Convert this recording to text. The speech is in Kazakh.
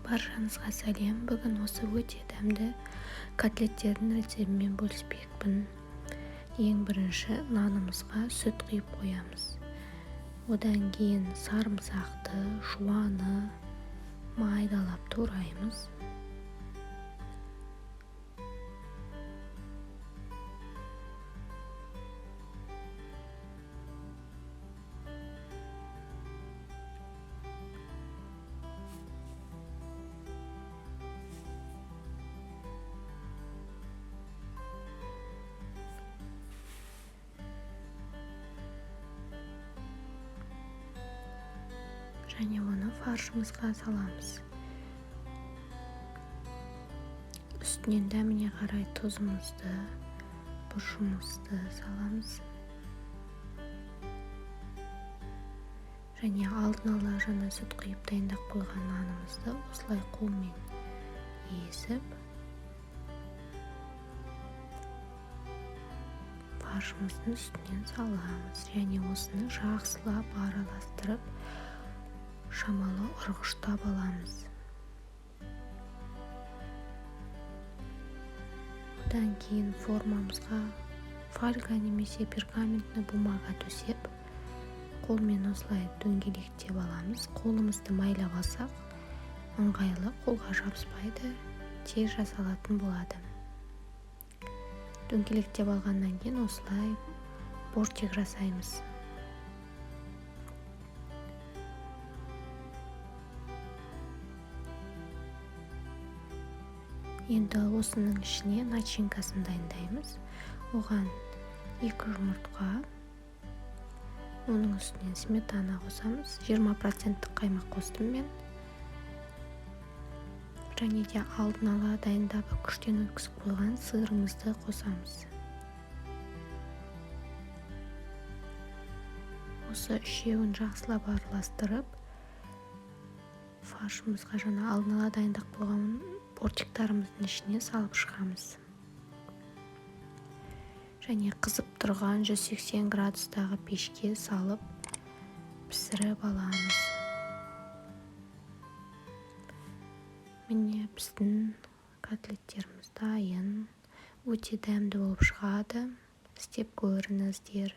Баршаңызға сәлем. Бүгін осы өте дәмді котлеттердің рецебімен бөліспекпін. Ең бірінші нанымызға сүт құйып қоямыз. Одан кейін сарымсақты, жуаны майдалап тураймыз. Және оны фаршымызға саламыз. Үстінен дәміне қарай тұзымызды, бұршымызды саламыз. Және алдын ала жаңа сүт құйып дайындап қойған нанымызды осылай қолмен езіп, фаршымыздың үстінен саламыз. Және осыны жақсылап араластырып, шамалы ұрғыштап аламыз. Одан кейін формамызға фольга немесе пергаментный бумага төсеп, қолмен осылай дөңгелектеп аламыз. Қолымызды майлап алсақ, ыңғайлы, қолға жабыспайды, тез жасалатын болады. Дөңгелектеп алғаннан кейін осылай бортик жасаймыз. Енді осының ішіне начинкасын дайындаймыз. Оған 2 жұмыртқа, оның үстінен сметана қосамыз. 20% қаймақ қостым мен. Және де алдын ала дайындап күштен өткізіп қойған сырымызды қосамыз. Осы үшеуін жақсылап араластырып, фаршымызға жаңа алдын ала дайындап қойған бортиктарымыздың ішіне салып шығамыз. Және қызып тұрған 180 градустағы пешке салып пісіріп аламыз. Міне біздің котлеттеріміз дайын. Өте дәмді болып шығады. Істеп көріңіздер.